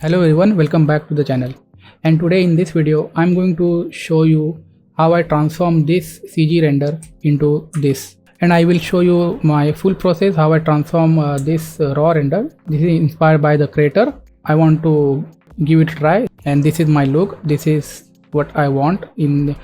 Hello everyone, welcome back to the channel. And today in this video I'm going to show you how I transform this CG render into this, and I will show you my full process how I transform this raw render. This is inspired by the creator. I want to give it a try, and this is my look. This is what I want in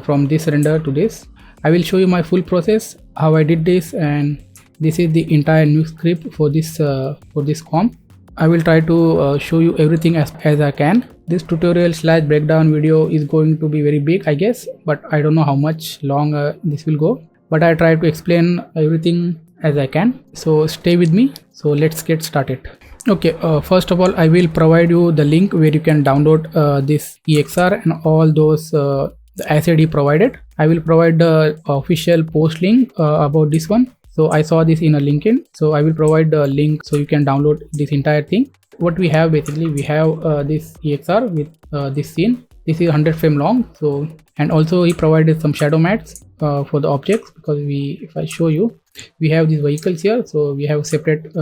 from this render to this. I will show you my full process how I did this, and this is the entire Nuke script for this comp. I will try to show you everything as I can. This tutorial / breakdown video is going to be very big, I guess, but I don't know how much long this will go, but I try to explain everything as I can, so stay with me. So let's get started. Okay, first of all I will provide you the link where you can download this EXR and all those the asset he provided. I will provide the official post link about this one. So I saw this in a LinkedIn, so I will provide the link so you can download this entire thing. What we have, basically we have this EXR with this scene. This is 100 frame long. So, and also he provided some shadow mats for the objects, because if I show you, we have these vehicles here, so we have separate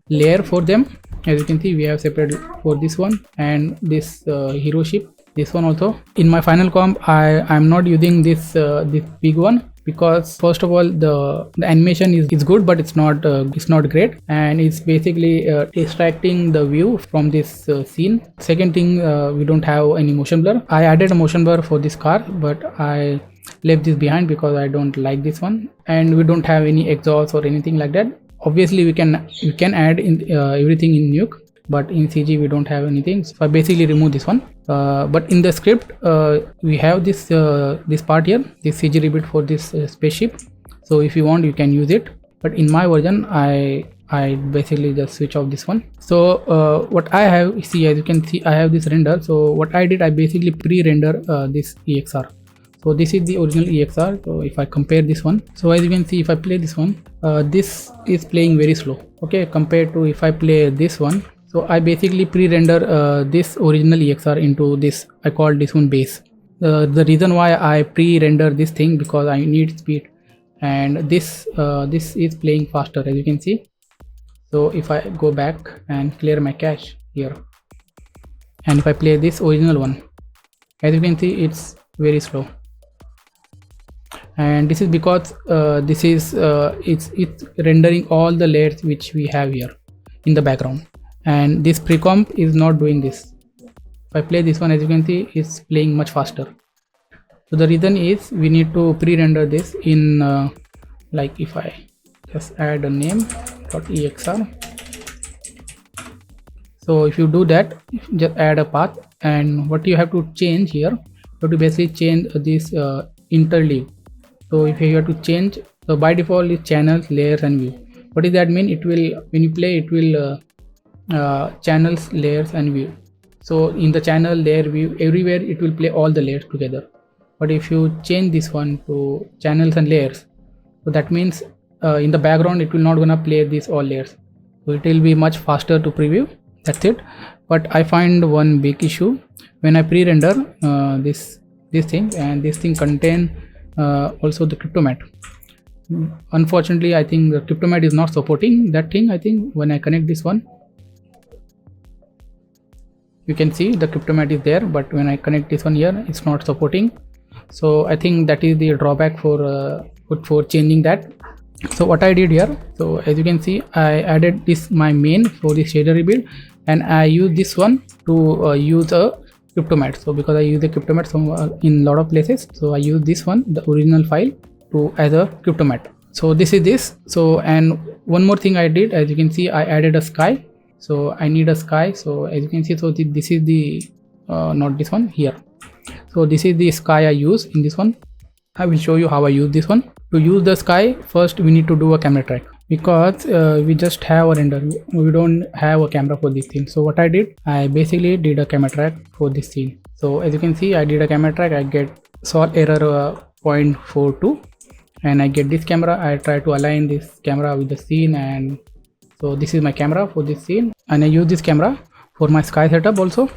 layer for them. As you can see, we have separate for this one and this hero ship, this one also. In my final comp I'm not using this big one, because first of all the animation is good, but it's not great, and it's basically extracting the view from this scene. Second thing, we don't have any motion blur. I added a motion blur for this car, but I left this behind because I don't like this one, and we don't have any exhaust or anything like that. Obviously we can add in everything in Nuke, but in CG we don't have anything, so I basically remove this one. But in the script we have this part here, this CG rebit for this spaceship, so if you want you can use it, but in my version I basically just switch off this one. So what I have, see, as you can see, I have this render. So what I did, I basically pre-render this EXR. So this is the original EXR. So if I compare this one, so as you can see, if I play this one, this is playing very slow, okay, compared to if I play this one. So I basically pre-render this original EXR into this, I call this one base. The reason why I pre-render this thing, because I need speed, and this is playing faster, as you can see. So if I go back and clear my cache here, and if I play this original one, as you can see, it's very slow. And this is because this is it's rendering all the layers which we have here in the background, and this pre-comp is not doing this. If I play this one, as you can see, it's playing much faster. So the reason is we need to pre-render this in like, if I just add a name .exr. So if you do that, just add a path, and what you have to change here, you have to basically change this interleave. So if you have to change, so by default is channels, layers and view. What does that mean? It will, when you play, it will channels, layers and view. So in the channel, layer, view, everywhere it will play all the layers together. But if you change this one to channels and layers, so that means in the background it will not gonna play these all layers, so it will be much faster to preview. That's it. But I find one big issue when I pre-render this thing, and this thing contain also the cryptomat. Unfortunately, I think the cryptomat is not supporting that thing. I think when I connect this one, you can see the cryptomat is there, but when I connect this one here, it's not supporting. So I think that is the drawback for changing that. So what I did here, so as you can see, I added this my main for the shader rebuild, and I use this one to use a cryptomat. So because I use the cryptomat in a lot of places, so I use this one, the original file, to as a cryptomat. So this is this. So, and one more thing I did, as you can see, I added a sky. So I need a sky. So as you can see, so this is the not this one here. So this is the sky I use in this one. I will show you how I use this one. To use the sky, first we need to do a camera track, because we just have a render, we don't have a camera for this thing. So what I did, I basically did a camera track for this scene. So as you can see, I did a camera track. I get solve error 0.42, and I get this camera. I try to align this camera with the scene, and so this is my camera for this scene, and I use this camera for my sky setup also,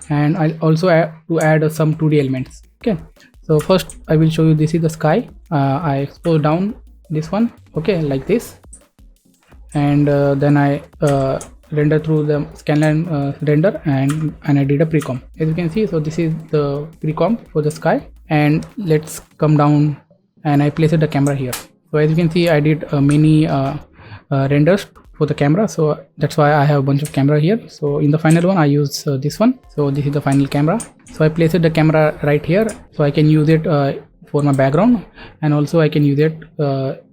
and I also add some 2D elements. Okay, so first I will show you, this is the sky. I expose down this one, okay, like this, and then I render through the scanline render, and I did a pre-comp. As you can see, so this is the pre-comp for the sky. And let's come down and I placed the camera here. So as you can see, I did many renders for the camera, so that's why I have a bunch of camera here. So in the final one I use this one. So this is the final camera. So I placed the camera right here, so I can use it for my background, and also I can use it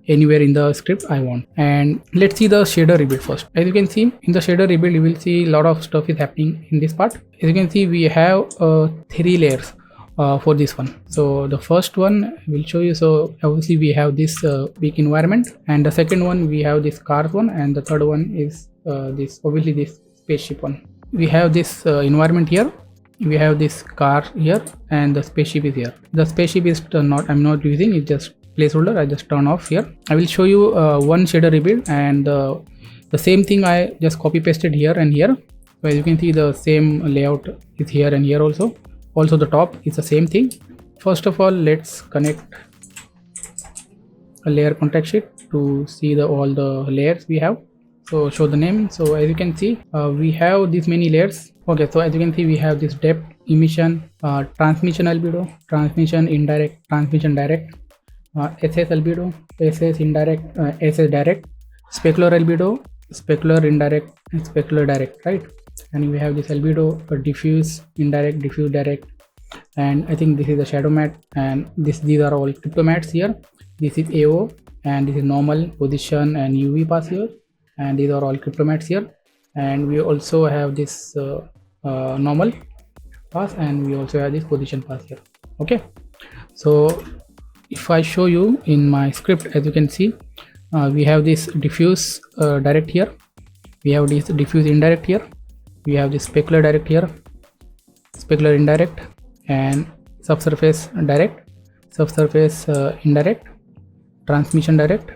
anywhere in the script I want. And let's see the shader rebuild first. As you can see, in the shader rebuild you will see a lot of stuff is happening in this part. As you can see, we have 3 layers for this one. So the first one will show you. So obviously we have this big environment, and the second one we have this cars one, and the third one is this spaceship one. We have this environment here, we have this car here, and the spaceship is here. The spaceship is I'm not using, it's just placeholder. I just turn off here. I will show you one shader rebuild, and the same thing I just copy pasted here and here. So as you can see, the same layout is here and here also. Also the top is the same thing. First of all, let's connect a layer contact sheet to see all the layers we have. So show the name. So as you can see, we have this many layers. Okay, so as you can see, we have this depth, emission, transmission albedo, transmission indirect, transmission direct, SS albedo, SS indirect, SS direct, specular albedo, specular indirect, and specular direct, right? And we have this albedo, diffuse indirect, diffuse direct, and I think this is the shadow matte, and these are all crypto mattes here. This is AO, and this is normal, position, and UV pass here, and these are all crypto mattes here. And we also have this normal pass, and we also have this position pass here. Okay, so if I show you in my script, as you can see, we have this diffuse direct here, we have this diffuse indirect here, we have this specular direct here, specular indirect, and subsurface direct, subsurface indirect, transmission direct,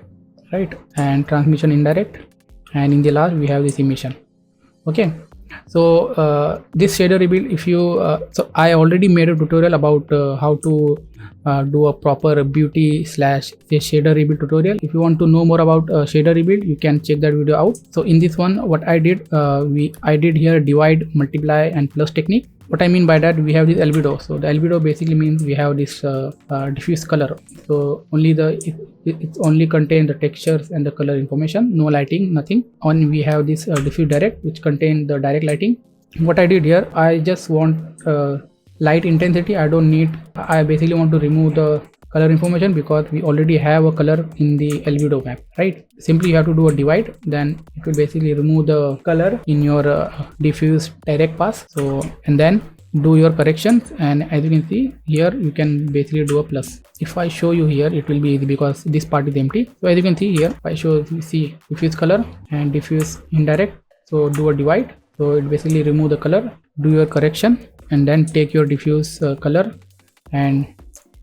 right, and transmission indirect, and in the last we have this emission. Okay, so this shader rebuild, if you so I already made a tutorial about how to do a proper beauty slash shader rebuild tutorial. If you want to know more about shader rebuild, you can check that video out. So in this one, what I did, I did here divide, multiply, and plus technique. What I mean by that, we have this albedo. So the albedo basically means we have this diffuse color. So only it's only contain the textures and the color information, no lighting, nothing. On we have this diffuse direct, which contain the direct lighting. What I did here, I just want light intensity. I don't need, I basically want to remove the color information because we already have a color in the albedo map, right? Simply you have to do a divide, then it will basically remove the color in your diffuse direct pass. So and then do your corrections, and as you can see here, you can basically do a plus. If I show you here, it will be easy because this part is empty. So as you can see here, if I show you, see diffuse color and diffuse indirect, so do a divide, so it basically remove the color, do your correction, and then take your diffuse color and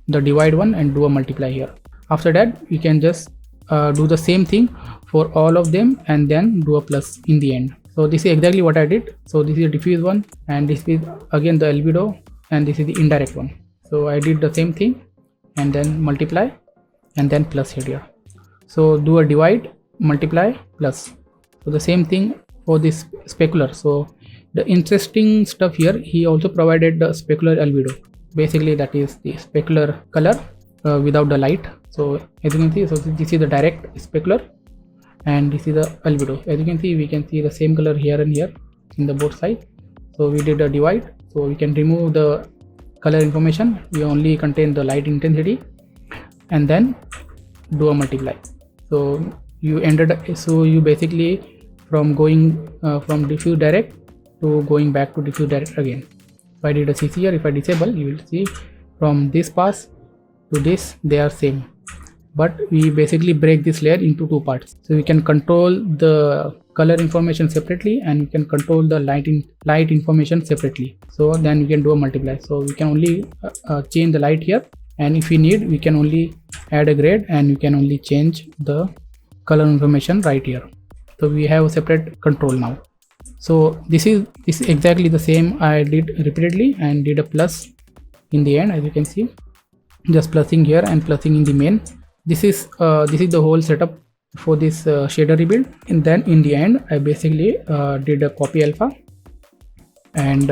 the divide one and do a multiply here. After that, you can just do the same thing for all of them and then do a plus in the end. So this is exactly what I did. So this is a diffuse one, and this is again the albedo, and this is the indirect one. So I did the same thing and then multiply and then plus here. So do a divide, multiply, plus. So the same thing for this specular. So the interesting stuff here, he also provided the specular albedo. Basically that is the specular color without the light. So as you can see, so this is the direct specular and this is the albedo. As you can see, we can see the same color here and here in the both sides. So we did a divide, so we can remove the color information, we only contain the light intensity, and then do a multiply. So you basically from going from diffuse direct to going back to diffuse direct again. If I did a CC here, if I disable, you will see from this pass to this they are same, but we basically break this layer into two parts. So we can control the color information separately and we can control the light information separately. So then we can do a multiply. So we can only change the light here, and if we need, we can only add a grade and you can only change the color information right here. So we have a separate control now. So this is exactly the same I did repeatedly and did a plus in the end. As you can see, just plussing here and plussing in the main. This is the whole setup for this shader rebuild, and then in the end I basically did a copy alpha, and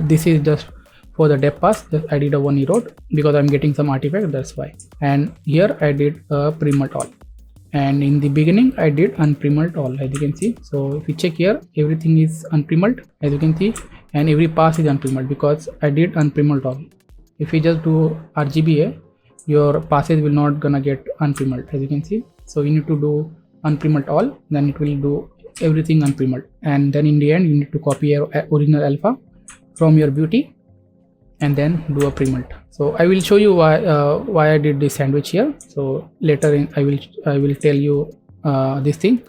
this is just for the depth pass. Just I did a one erode because I'm getting some artifact, that's why. And here I did a pre-mult all, and in the beginning I did unpremult all, as you can see. So if you check here, everything is unpremult, as you can see, and every pass is unpremult because I did unpremult all. If you just do RGBA, your passes will not gonna get unpremult, as you can see. So you need to do unpremult all, then it will do everything unpremult, and then in the end you need to copy your original alpha from your beauty and then do a premult. So I will show you why I did this sandwich here. So later in I will tell you this thing,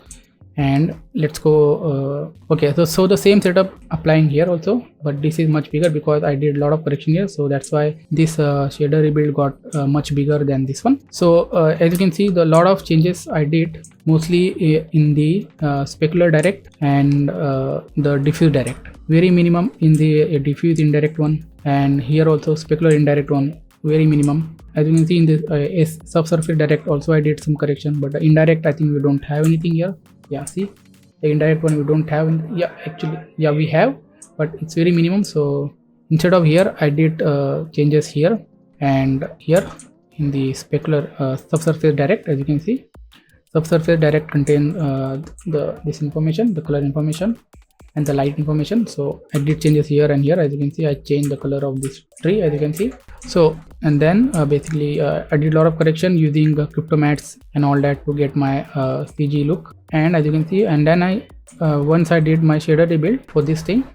and let's go. Okay, so the same setup applying here also, but this is much bigger because I did a lot of correction here, so that's why this shader rebuild got much bigger than this one. So as you can see, the lot of changes I did mostly in the specular direct and the diffuse direct, very minimum in the diffuse indirect one, and here also specular indirect one, very minimum. As you can see in this subsurface direct also I did some correction, but the indirect I think we don't have anything here. Yeah, see the indirect one we don't have. Yeah, actually, yeah, we have, but it's very minimum. So instead of here I did changes here and here in the specular subsurface direct. As you can see, subsurface direct contain this information, the color information and the light information. So I did changes here and here. As you can see, I changed the color of this tree, as you can see. So and then basically I did a lot of correction using cryptomats and all that to get my CG look. And as you can see, and then I once I did my shader rebuild for this thing,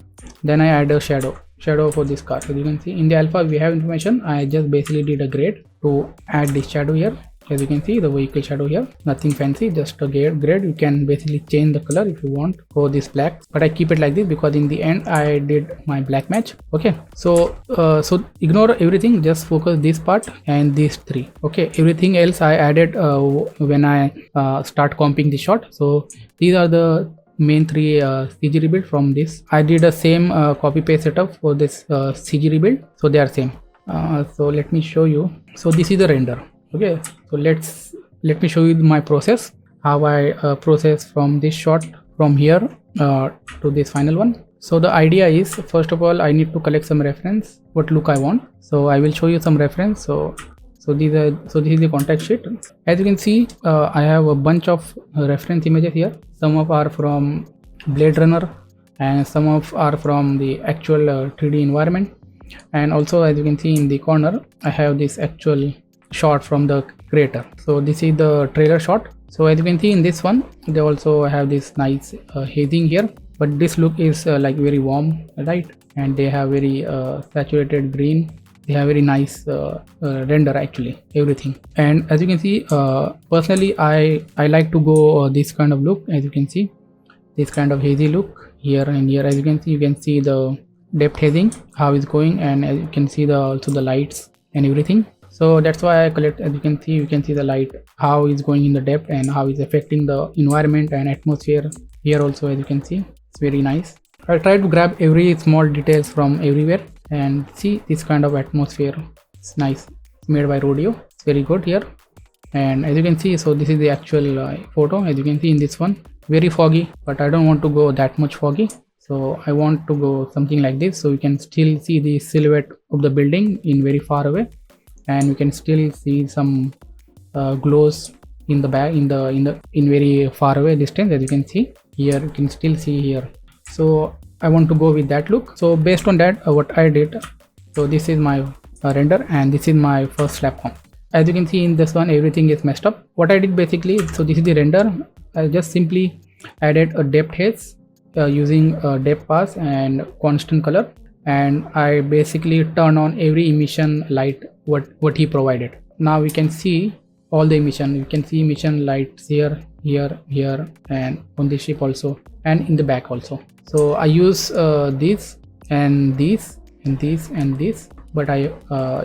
then I add a shadow for this car. As you can see in the alpha we have information. I just basically did a grade to add this shadow here. As you can see, the vehicle shadow here, nothing fancy, just a grade. You can basically change the color if you want for this black, but I keep it like this because in the end I did my black match. Okay, so so ignore everything, just focus this part and these three. Okay, everything else I added when I start comping the shot. So these are the main three CG rebuild from this. I did the same copy paste setup for this CG rebuild, so they are same. So let me show you. So this is the render. Okay, so let me show you my process, how I process from this shot from here to this final one. So the idea is, first of all I need to collect some reference what look I want. So I will show you some reference. So this is the contact sheet. As you can see, I have a bunch of reference images here. Some of are from Blade Runner and some of are from the actual 3D environment, and also as you can see in the corner I have this actual shot from the creator. So this is the trailer shot. So as you can see in this one they also have this nice hazing here, but this look is like very warm, right? And they have very saturated green. They have very nice render actually, everything. And as you can see, personally I like to go this kind of look. As you can see, this kind of hazy look here and here. As you can see the depth hazing how it's going, and as you can see also the lights and everything. So that's why I collect. As you can see the light how is going in the depth and how is affecting the environment and atmosphere here also. As you can see, it's very nice. I try to grab every small details from everywhere and see this kind of atmosphere. It's nice. It's made by Rodeo. It's very good here. And as you can see, so this is the actual photo. As you can see in this one, very foggy, but I don't want to go that much foggy. So I want to go something like this, so you can still see the silhouette of the building in very far away, and you can still see some glows in the back in very far away distance. As you can see here, you can still see here. So I want to go with that look. So based on that, what I did, so this is my render and this is my first slap comp. As you can see in this one, everything is messed up. What I did basically, so this is the render. I just simply added a depth haze using a depth pass and constant color, and I basically turn on every emission light what he provided. Now we can see all the emission. You can see emission lights here, and on the ship also, and in the back also. So I use this and this and this and this, but I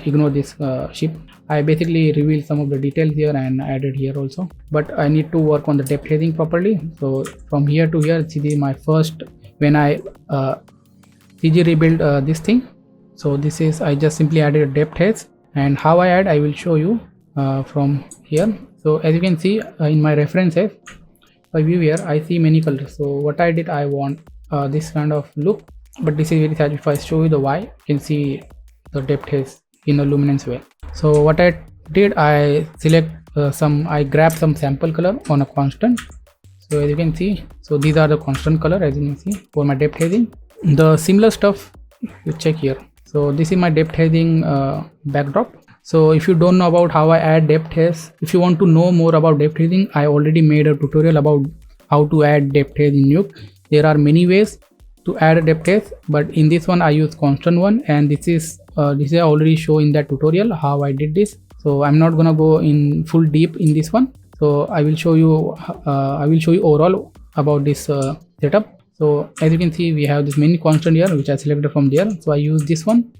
ignore this ship. I basically reveal some of the details here and added here also, but I need to work on the depth hazing properly. So from here to here, see my first, when I CG rebuild this thing. So this is, I just simply added a depth haze, and how I add I will show you from here. So as you can see in my references, if I view here, I see many colors. So what I did, I want this kind of look, but this is very sad. If I show you the Y, you can see the depth is in a luminance way. So what I did, I select I grab some sample color on a constant. So as you can see, so these are the constant color, as you can see, for my depth hazing. The similar stuff you check here. So this is my depth hazing backdrop. So if you don't know about how I add depth haze, if you want to know more about depth hazing, I already made a tutorial about how to add depth haze in Nuke. There are many ways to add a depth haze, but in this one I use constant one, and this is I already show in that tutorial how I did this. So I'm not gonna go in full deep in this one. So I will show you overall about this setup. So as you can see, we have this many constant here which I selected from there. So I use this one.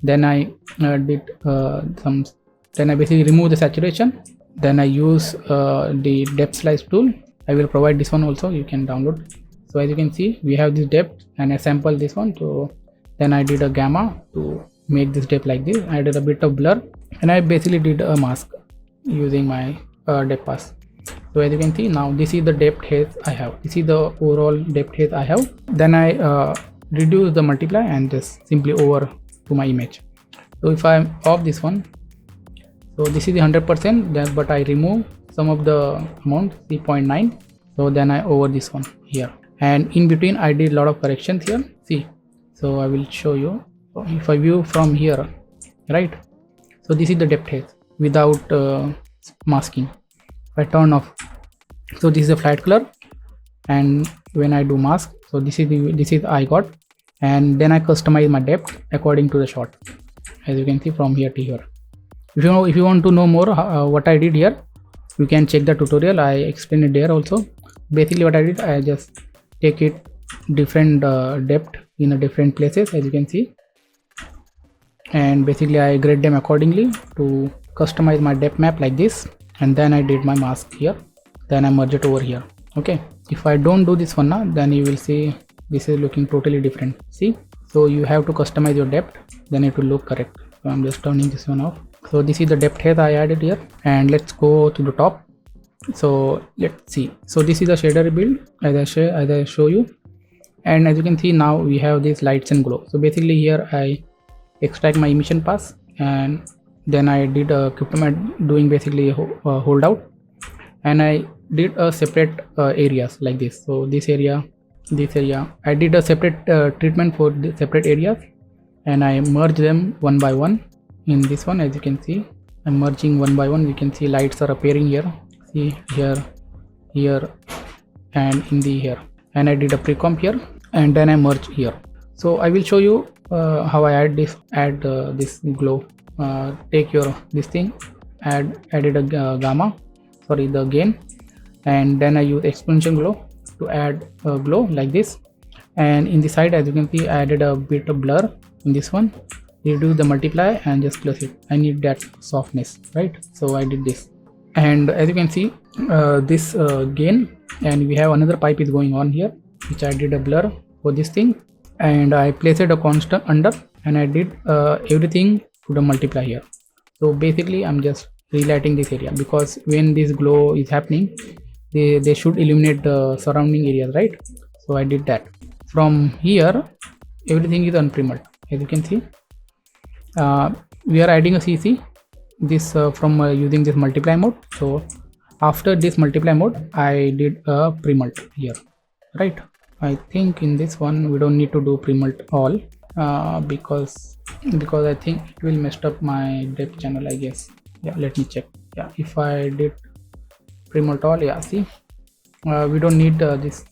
Then I then I basically remove the saturation. Then I use the depth slice tool. I will provide this one also, you can download. So as you can see, we have this depth, and I sample this one. So then I did a gamma to make this depth like this. I did a bit of blur, and I basically did a mask using my depth pass. So as you can see, now this is the depth haze I have. This is the overall depth haze I have. Then I reduce the multiply and just simply over to my image. So if I'm off this one, so this is the 100%, but I remove some of the amount, 3.9. So then I over this one here, and in between I did a lot of corrections here. See, so I will show you. If I view from here, right, so this is the depth haze without masking. If I turn off, so this is a flat color, and when I do mask, so this is I got, and then I customize my depth according to the shot, as you can see from here to here. If you want to know more what I did here, you can check the tutorial. I explained it there also. Basically what I did, I just take it different depth in a different places, as you can see, and basically I grade them accordingly to customize my depth map like this. And then I did my mask here, then I merge it over here. Okay, if I don't do this one now, then you will see this is looking totally different. See, so you have to customize your depth, then it will look correct. So I'm just turning this one off. So this is the depth haze I added here, and let's go to the top. So let's see. So this is the shader build as I show you, and as you can see, now we have these lights and glow. So basically here I extract my emission pass, and then I did a cryptomat doing basically a hold out, and I did a separate areas like this. So this area, I did a separate treatment for the separate areas, and I merge them one by one. In this one, as you can see, I'm merging one by one. You can see lights are appearing here. See here, and in the here, and I did a pre-comp here, and then I merge here. So I will show you how I add this glow. Take your this thing, added a the gain, and then I use exponential glow to add a glow like this. And in the side, as you can see, I added a bit of blur in this one. Reduce the multiply and just plus it. I need that softness, right? So I did this, and as you can see, this gain, and we have another pipe is going on here, which I did a blur for this thing, and I placed a constant under, and I did everything to the multiply here. So basically I'm just relighting this area, because when this glow is happening, they should illuminate the surrounding areas, right? So I did that. From here, everything is unprimed, as you can see. We are adding a CC this from using this multiply mode. So after this multiply mode, I did a pre-mult here, right? I think in this one we don't need to do pre-mult all, because I think it will mess up my depth channel, I guess. Yeah, let me check. Yeah, if I did pre-mult all, yeah, see, we don't need this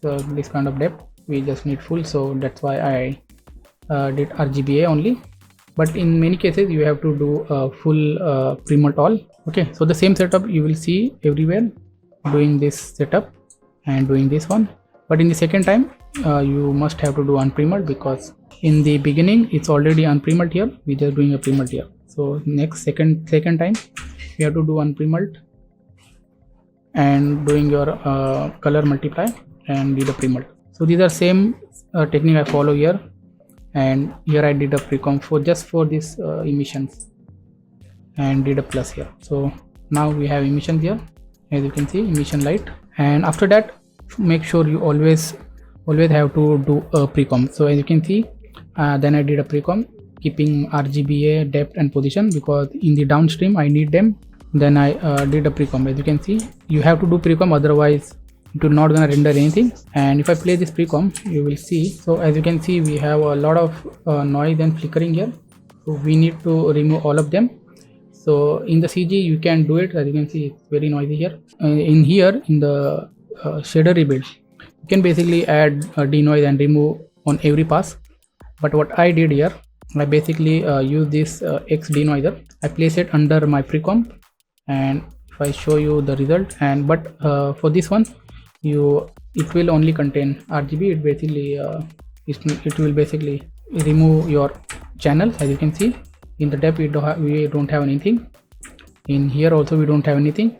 kind of depth, we just need full. So that's why I did RGBA only, but in many cases you have to do full pre-mult all. Okay, so the same setup you will see everywhere, doing this setup and doing this one, but in the second time you must have to do unpremult, because in the beginning it's already unpremult here, we're just doing a premult here. So next second time you have to do unpremult and doing your color multiply and do the premult. So these are same technique I follow here, and here I did a pre-comp for just for this emissions and did a plus here. So now we have emissions here, as you can see, emission light. And after that, make sure you always have to do a precomp. So as you can see, then I did a precomp keeping RGBA, depth and position, because in the downstream I need them. Then I did a precomp. As you can see, you have to do precomp, otherwise it will not gonna render anything. And if I play this precomp, you will see. So as you can see, we have a lot of noise and flickering here, so we need to remove all of them. So in the CG you can do it. As you can see, it's very noisy here. In here, in the shader rebuild, you can basically add denoise and remove on every pass. But what I did here, I basically use this X denoiser. I place it under my precomp, and if I show you the result, and but for this one, it will only contain RGB. It basically it will basically remove your channels. As you can see, in the depth we don't have anything. In here also we don't have anything.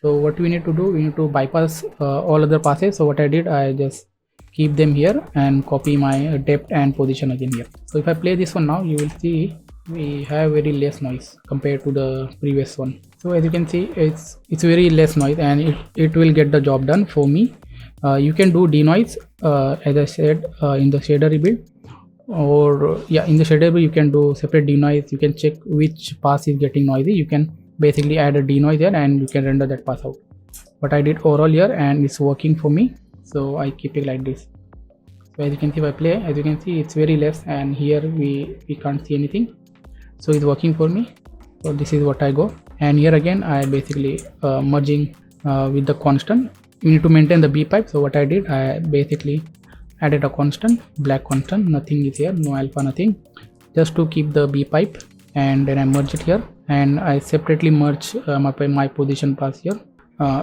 So what we need to do, we need to bypass all other passes. So what I did, I just keep them here and copy my depth and position again here. So if I play this one now, you will see we have very less noise compared to the previous one. So as you can see, it's very less noise, and it will get the job done for me. You can do denoise as I said in the shader rebuild, or in the shader rebuild you can do separate denoise. You can check which pass is getting noisy. You can basically add a denoise there and you can render that pass out. But I did overall here and it's working for me, so I keep it like this. So as you can see, if I play, as you can see, it's very less, and here we can't see anything. So it's working for me. So this is what I go, and here again I basically merging with the constant. You need to maintain the B pipe. So what I did, I basically added a constant, black constant, nothing is here, no alpha, nothing, just to keep the B pipe. And then I merge it here, and I separately merge my position pass here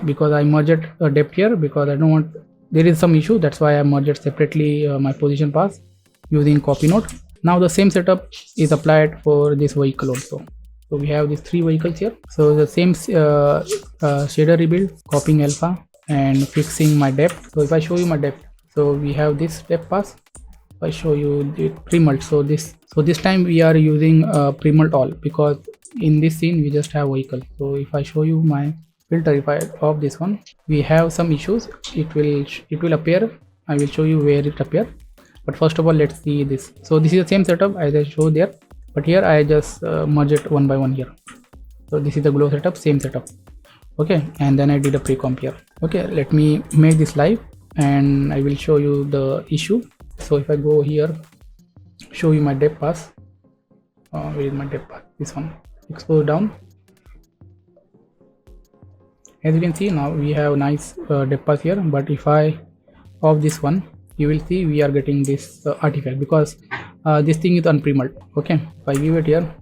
because I merged depth here because I don't want, there is some issue, that's why I merged separately my position pass using copy node. Now the same setup is applied for this vehicle also. So we have these three vehicles here. So the same shader rebuild, copying alpha and fixing my depth. So if I show you my depth, so we have this depth pass. If I show you the pre-mult, so this time we are using pre-mult all, because in this scene we just have vehicle. So if I show you my filter, if I off this one, we have some issues. It will appear. I will show you where it appear. But first of all, let's see this. So this is the same setup as I showed there, but here I just merge it one by one here. So this is the glow setup, same setup. Okay, and then I did a pre-comp here. Okay, let me make this live and I will show you the issue. So if I go here, show you my depth pass. Where is my depth pass? This one. Expose down. As you can see, now we have nice depth pass here. But if I off this one, you will see we are getting this artifact because this thing is unpremult. Okay, if I give it here,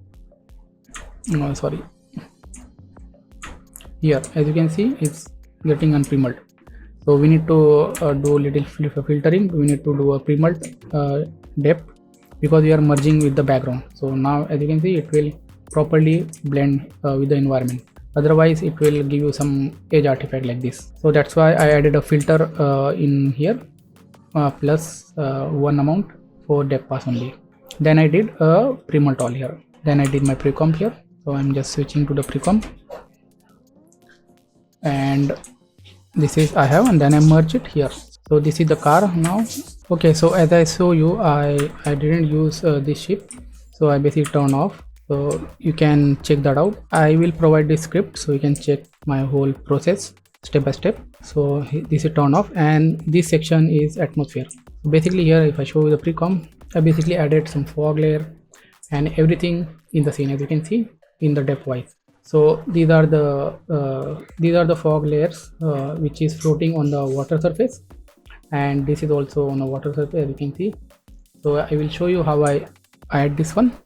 no, sorry, here as you can see it's getting unpremult. So we need to do little filtering. We need to do a premult depth because we are merging with the background. So now as you can see, it will properly blend with the environment. Otherwise it will give you some edge artifact like this. So that's why I added a filter in here plus one amount for depth pass only. Then I did a premult all here. Then I did my precomp here. So I'm just switching to the precomp, and this is I have, and then I merge it here. So this is the car now. Okay, so as I show you, I didn't use this ship, so I basically turn off. So you can check that out. I will provide this script so you can check my whole process step by step. So this is turn off, and this section is atmosphere. Basically here, if I show you the precomp, I basically added some fog layer and everything in the scene, as you can see in the depth wise. So these are the fog layers which is floating on the water surface, and this is also on the water surface, as you can see. So I will show you how I add this one.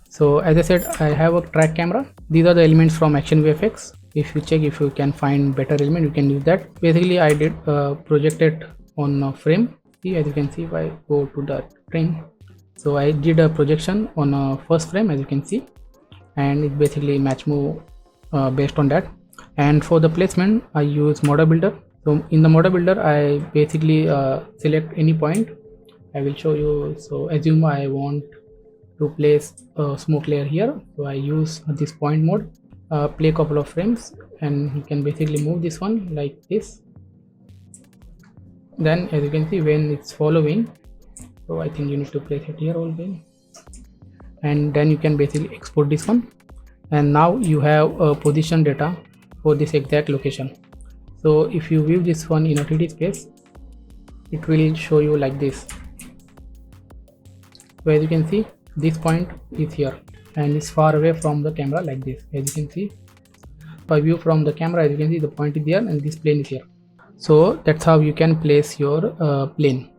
So as I said, I have a track camera. These are the elements from Action VFX. If you check, if you can find better element, you can use that. Basically I did project it on a frame. See, as you can see, if I go to the frame, so I did a projection on a first frame, as you can see, and it basically match move based on that. And for the placement, I use model builder. So in the model builder, I basically select any point. I will show you. So assume I want to place a smoke layer here, so I use this point mode. play couple of frames, and you can basically move this one like this. Then as you can see, when it's following, so I think you need to place it here also, and then you can basically export this one, and now you have a position data for this exact location. So if you view this one in a 3D space, it will show you like this. So as you can see, this point is here and it's far away from the camera like this. As you can see, if I view from the camera, as you can see, the point is there and this plane is here. So that's how you can place your plane.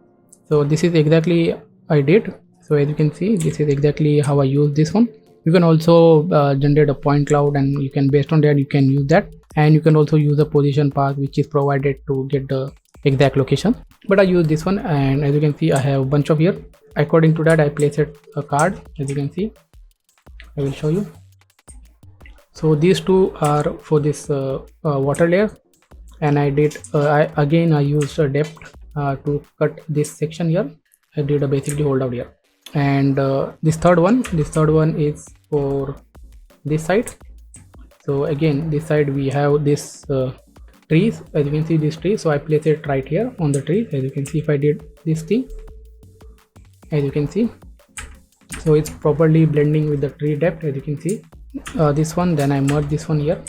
So this is exactly I did. So as you can see, this is exactly how I use this one. You can also generate a point cloud, and you can, based on that, you can use that, and you can also use a position path which is provided to get the exact location. But I use this one, and as you can see, I have a bunch of here. According to that, I place it a card. As you can see, I will show you. So these two are for this water layer, and I did I used a depth to cut this section here. I did a basically hold out here, and this third one is for this side. So again, this side we have this trees. As you can see, this tree, so I place it right here on the tree. As you can see, if I did this thing, as you can see, so it's properly blending with the tree depth. As you can see, this one, then I merged this one here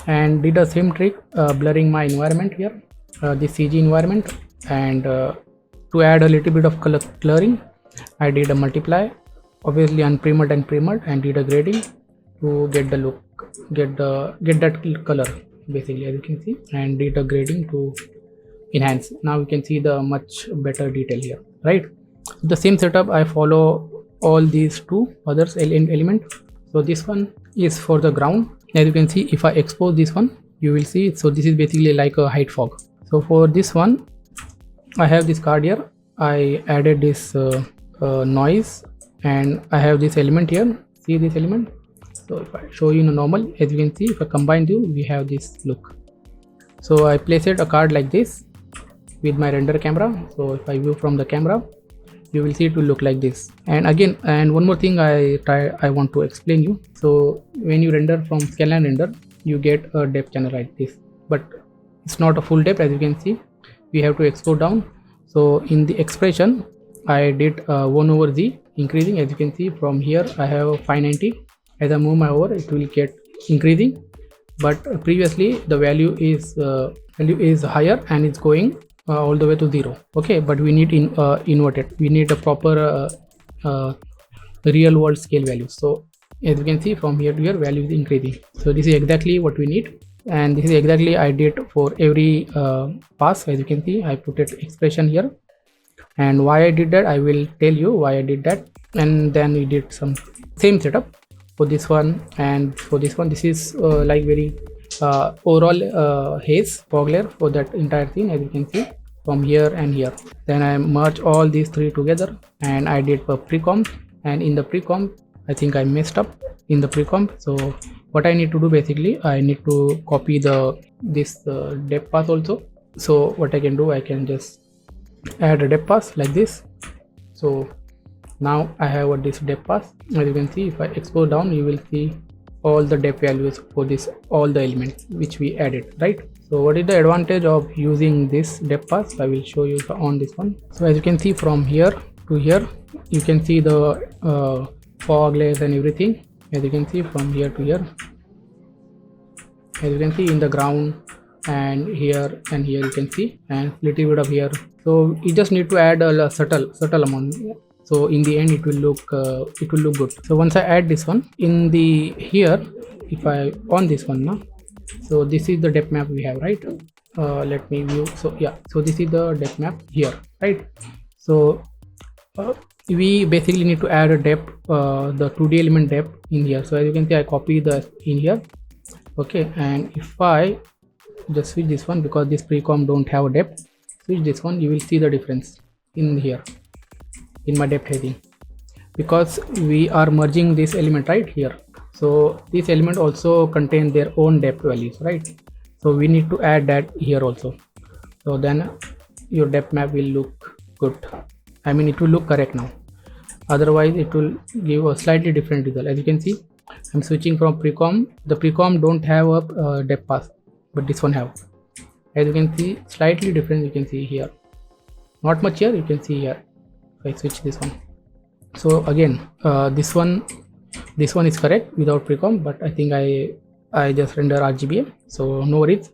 and did a same trick, blurring my environment here, the CG environment, and to add a little bit of coloring, I did a multiply, obviously unprimed and primed, and did a grading to get the look, get that color basically, as you can see, and did a grading to enhance. Now you can see the much better detail here, right? The same setup I follow all these two others element. So this one is for the ground. As you can see, if I expose this one, you will see, so this is basically like a height fog. So for this one, I have this card here. I added this noise, and I have this element here. See this element? So if I show you in a normal, as you can see, if I combine two, we have this look. So I place it a card like this with my render camera. So if I view from the camera, you will see it will look like this. And again, and one more thing I want to explain you. So when you render from scanline render, you get a depth channel like this, but it's not a full depth. As you can see, we have to export down. So in the expression, I did 1/z increasing. As you can see, from here I have 590. As I move my over, it will get increasing, but previously the value is higher and it's going all the way to 0. Okay, but we need inverted. We need a proper real world scale value. So as you can see, from here to here, value is increasing. So this is exactly what we need, and this is exactly I did for every pass. As you can see, I put it expression here, and why I did that, I will tell you why I did that. And then we did some same setup for this one and for this one. This is like very overall haze fog layer for that entire thing. As you can see, from here and here, then I merge all these three together, and I did a pre-comp. And in the pre-comp, I think I messed up in the pre-comp. So what I need to do, basically I need to copy this depth path also. So what I can do, I can just add a depth path like this. So now I have this depth path. As you can see, if I export down, you will see all the depth values for this, all the elements which we added, right? So what is the advantage of using this depth path? I will show you on this one. So as you can see, from here to here, you can see the fog layers and everything. As you can see, from here to here, as you can see in the ground, and here you can see, and little bit of here. So you just need to add a subtle amount. So in the end, it will look good. So once I add this one in the here, if I on this one now, so this is the depth map we have, right? Let me view. So yeah, so this is the depth map here, right? So we basically need to add a depth, the 2D element depth in here. So as you can see, I copy the in here. Okay, and if I just switch this one, because this pre-comp don't have a depth, switch this one, you will see the difference in here in my depth heading, because we are merging this element right here. So this element also contains their own depth values, right? So we need to add that here also. So then your depth map will look good. I mean, it will look correct now. Otherwise, it will give a slightly different result. As you can see, I'm switching from precom. The precom don't have a depth pass, but this one have. As you can see, slightly different. You can see here, not much here. You can see here. If I switch this one, so again, this one is correct without precom, but I think I just render RGBA, so no worries.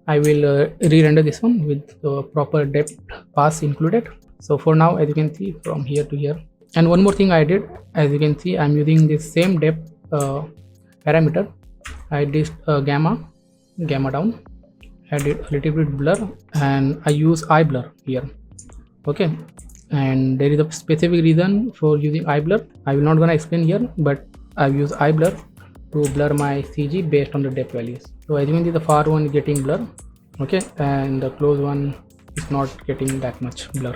I will re-render this one with the proper depth pass included. So for now, as you can see, from here to here. And one more thing I did, as you can see, I'm using this same depth parameter. I did gamma down. I did a little bit blur, and I use iBlur here. Okay, and there is a specific reason for using iBlur. I will not gonna explain here, but I use iBlur to blur my CG based on the depth values. So as you can see, the far one is getting blur, okay, and the close one is not getting that much blur.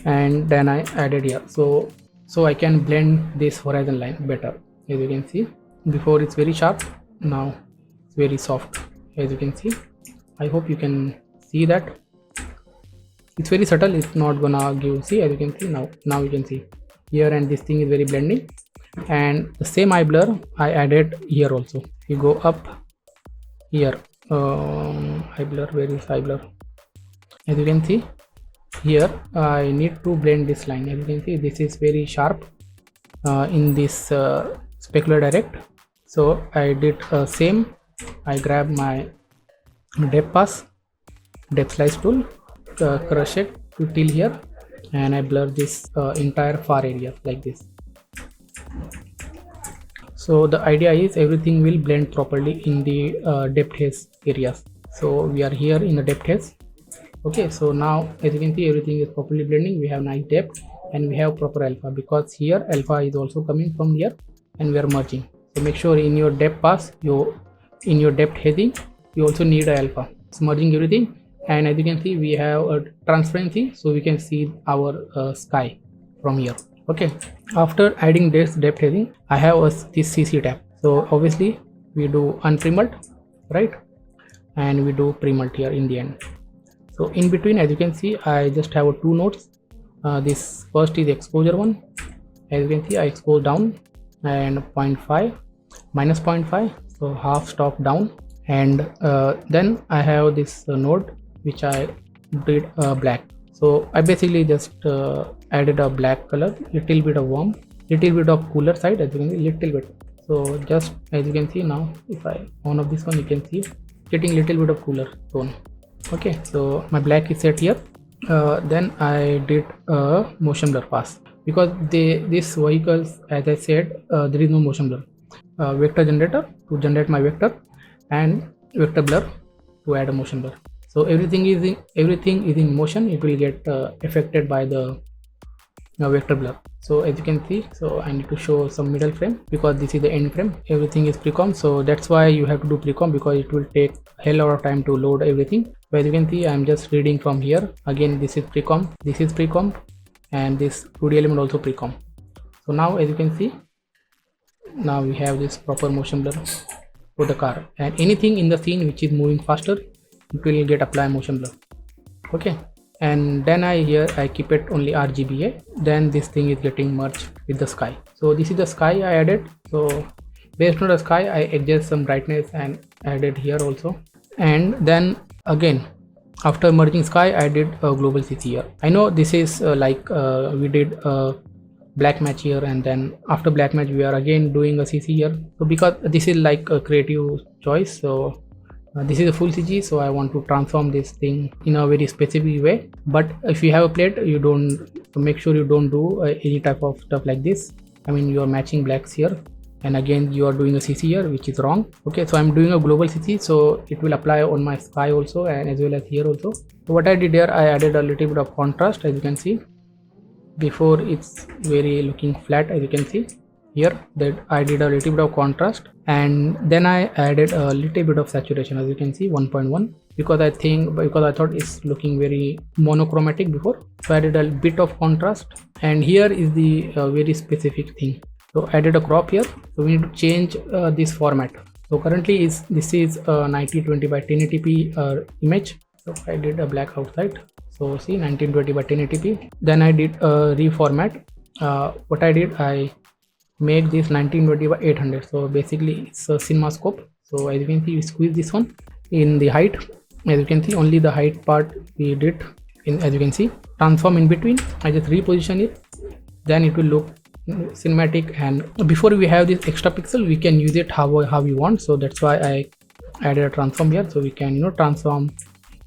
And then I added here, so I can blend this horizon line better. As you can see, before it's very sharp, now it's very soft. As you can see, I hope you can see that. It's very subtle, it's not gonna give, see, as you can see, now you can see here, and this thing is very blending. And the same iBlur I added here also. You go up here, iBlur, where is iBlur? As you can see here, I need to blend this line. As you can see, this is very sharp in this specular direct. So I did same. I grab my depth pass, depth slice tool, crush it to till here, and I blur this entire far area like this. So the idea is everything will blend properly in the depth haze areas. So we are here in the depth haze. Okay, so now as you can see, everything is properly blending. We have nice depth and we have proper alpha, because here alpha is also coming from here and we are merging. So make sure in your depth pass, in your depth hazing, you also need a alpha. It's merging everything. And as you can see, we have a transparency, so we can see our sky from here. Okay, after adding this depth hazing, I have this CC tab. So obviously we do unprimmed, right, and we do primmed here in the end. So in between, as you can see, I just have two nodes. This first is exposure one. As you can see, I expose down and 0.5 minus 0.5, so half stop down. And then I have this node which I did black. So I basically just added a black color, little bit of warm, little bit of cooler side, as you can see, little bit. So just as you can see now, if I on off this one, you can see getting little bit of cooler tone. Okay, so my black is set here. Then I did a motion blur pass, because these vehicles, as I said, there is no motion blur. Vector generator to generate my vector, and vector blur to add a motion blur. So everything is in motion. It will get affected by the vector blur. So as you can see, so I need to show some middle frame, because this is the end frame. Everything is precom, so that's why you have to do precom, because it will take a hell lot of time to load everything. So as you can see, I'm just reading from here. Again, this is precom, and this 2D element also precom. So now as you can see, now we have this proper motion blur for the car, and anything in the scene which is moving faster, it will get apply motion blur. Okay, and then I keep it only RGBA. Then this thing is getting merged with the sky. So this is the sky I added. So based on the sky, I adjust some brightness and added here also. And then again, after merging sky, I did a global CC here. I know this is we did a black match here, and then after black match we are again doing a CC here. So because this is like a creative choice, so this is a full CG, so I want to transform this thing in a very specific way. But if you have a plate, you don't, make sure you don't do any type of stuff like this. I mean, you are matching blacks here, and again you are doing a CC here, which is wrong. Okay, so I'm doing a global CC, so it will apply on my sky also, and as well as here also. So what I did here, I added a little bit of contrast. As you can see, before it's very looking flat, as you can see here, that I did a little bit of contrast, and then I added a little bit of saturation, as you can see 1.1, because I thought it's looking very monochromatic before. So I added a bit of contrast, and here is the very specific thing. So I added a crop here. So we need to change this format. So currently this is 1920 by 1080p image. So I did a black outside. So see, 1920 by 1080p. Then I did a reformat. What I did, I make this 1920 by 800. So basically it's a CinemaScope. So as you can see, we squeeze this one in the height. As you can see, only the height part we did in, as you can see, transform in between. I just reposition it, then it will look cinematic. And before we have this extra pixel, we can use it how we want. So that's why I added a transform here, so we can, you know, transform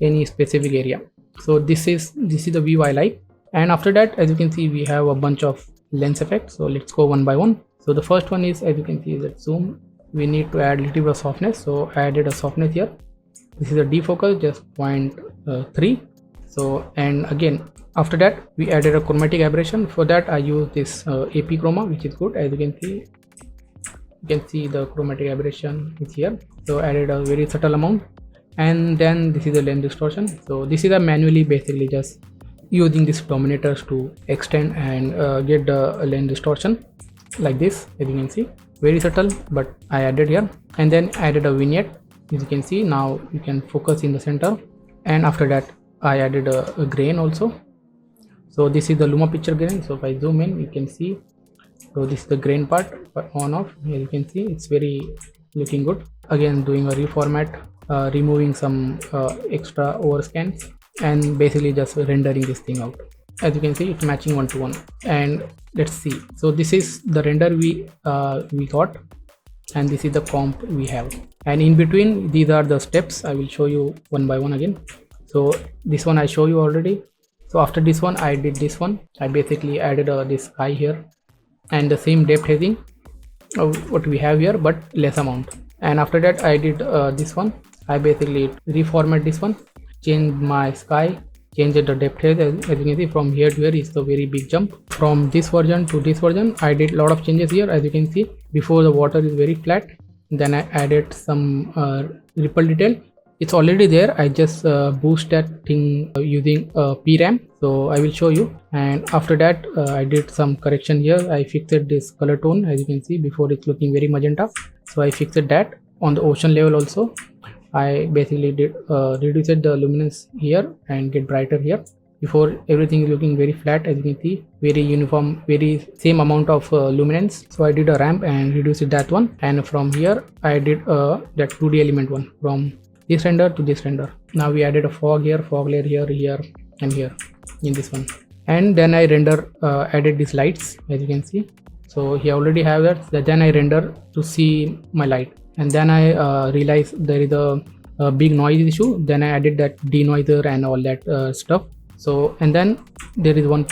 any specific area. So this is the view I like. And after that, as you can see, we have a bunch of lens effects. So let's go one by one. So the first one is, as you can see, is that zoom. We need to add a little bit of softness, so I added a softness here. This is a defocus, just 0.3. So, and again after that we added a chromatic aberration. For that I use this AP chroma, which is good. As you can see the chromatic aberration is here. So added a very subtle amount. And then this is the lens distortion. So this is a manually, basically just using these dominators to extend and get the lens distortion like this. As you can see, very subtle, but I added here. And then added a vignette. As you can see, now you can focus in the center. And after that I added a grain also. So this is the luma picture grain. So if I zoom in, you can see, so this is the grain part on off. As you can see, it's very looking good. Again doing a reformat, removing some extra overscans, and basically just rendering this thing out. As you can see, it's matching 1:1. And let's see, so this is the render we got, and this is the comp we have. And in between, these are the steps. I will show you one by one again. So this one I show you already. So after this one, I did this one. I basically added this sky here and the same depth hazing of what we have here, but less amount. And after that I did this one. I basically reformat this one, change my sky, change the depth haze. As you can see, from here to here is the very big jump. From this version to this version, I did a lot of changes here. As you can see, before the water is very flat, then I added some ripple detail. It's already there. I just boost that thing using PRAM. So I will show you. And after that I did some correction here. I fixed this color tone. As you can see, before it's looking very magenta, so I fixed that. On the ocean level also, I basically did reduce the luminance here and get brighter here. Before, everything is looking very flat. As you can see, very uniform, very same amount of luminance. So I did a ramp and reduced that one. And from here I did that 2D element one, from this render to this render. Now we added a fog here, fog layer here, here and here in this one. And then I added these lights, as you can see. So here already have that. Then I render to see my light. And then I realized there is a big noise issue. Then I added that denoiser and all that stuff. So, and then there is one,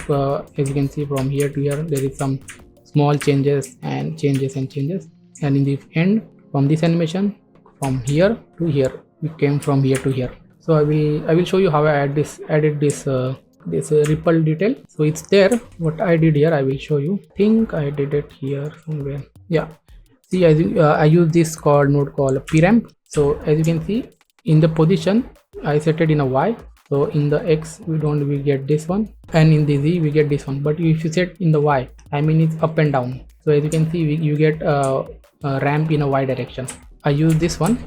as you can see, from here to here, there is some small changes and changes and changes. And in the end, from this animation, from here to here, we came from here to here. So I will show you how I added this ripple detail. So it's there. What I did here, I will show you. I think I did it here somewhere. Yeah. See, I use this node called PRAM. So as you can see, in the position I set it in a Y. So in the X we get this one, and in the Z we get this one. But if you set in the Y, I mean it's up and down. So as you can see, you get a ramp in a Y direction. I use this one.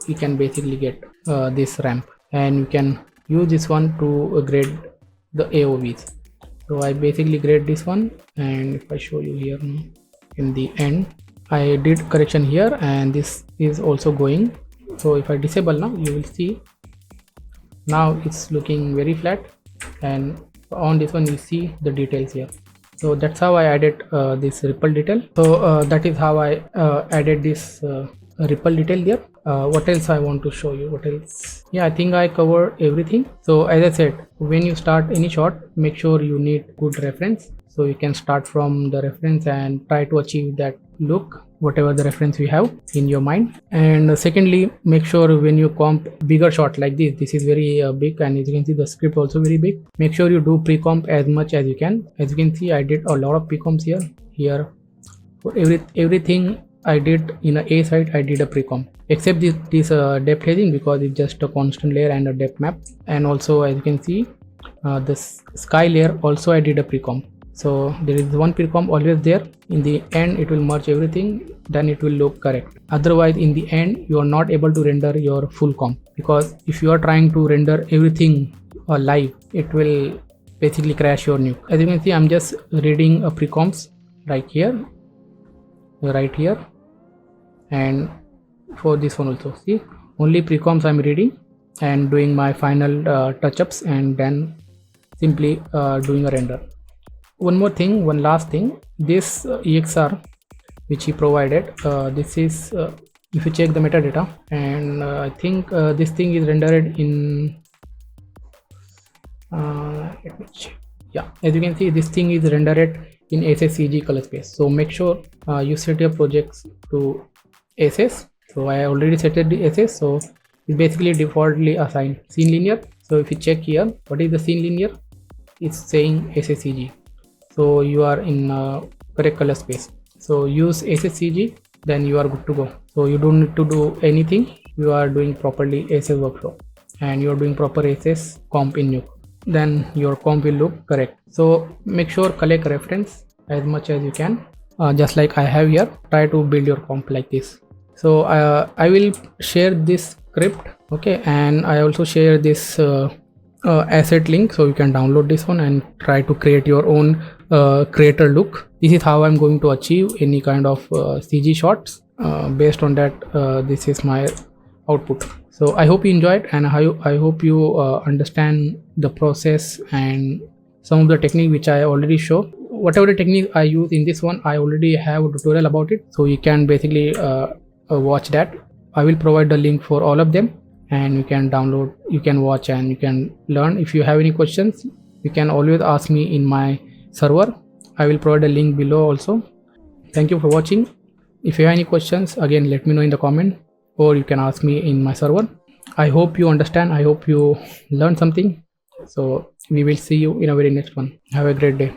You can basically get this ramp, and you can use this one to grade the AOVs. So I basically grade this one, and if I show you here now, in the end I did correction here, and this is also going. So if I disable now, you will see now it's looking very flat, and on this one you see the details here. So that's how I added this ripple detail. So that is how I added this ripple detail there. What else I want to show you? What else? Yeah, I think I covered everything. So as I said, when you start any shot, make sure you need good reference. So you can start from the reference and try to achieve that look, whatever the reference you have in your mind. And secondly, make sure when you comp bigger shot like this is very big, and as you can see the script also very big. Make sure you do pre-comp as much as you can. As you can see, I did a lot of pre-comps here. For everything I did in a side, I did a pre-comp, except this depth hazing, because it's just a constant layer and a depth map. And also, as you can see, this sky layer also I did a pre-comp. So there is one pre-comp always there. In the end it will merge everything, then it will look correct. Otherwise in the end you are not able to render your full comp, because if you are trying to render everything live, it will basically crash your Nuke. As you can see, I'm just reading a pre-comps right here. right here, and for this one also. See, only precoms I'm reading and doing my final touch-ups, and then simply doing a render. One last thing, this EXR which he provided, this is if you check the metadata, and I think this thing is rendered in let me check. Yeah, as you can see, this thing is rendered in SSCG color space. So make sure you set your projects to SS. So I already set it the SS, so it's basically defaultly assigned scene linear. So if you check here, what is the scene linear? It's saying SSCG. So you are in correct color space. So use SSCG, then you are good to go. So you don't need to do anything. You are doing properly SS workflow, and you are doing proper SS comp in Nuke. Then your comp will look correct. So make sure collect reference as much as you can, just like I have here. Try to build your comp like this. So I will share this script, okay, and I also share this asset link, so you can download this one and try to create your own creator look. This is how I'm going to achieve any kind of CG shots. Based on that, this is my output. So I hope you enjoyed, and I hope you understand the process and some of the technique which I already show. Whatever the technique I use in this one, I already have a tutorial about it, so you can basically watch that. I will provide the link for all of them, and you can download, you can watch, and you can learn. If you have any questions, you can always ask me in my server. I will provide a link below also. Thank you for watching. If you have any questions, again let me know in the comment, or you can ask me in my server. I hope you understand, I hope you learned something. So we will see you in a very next one. Have a great day.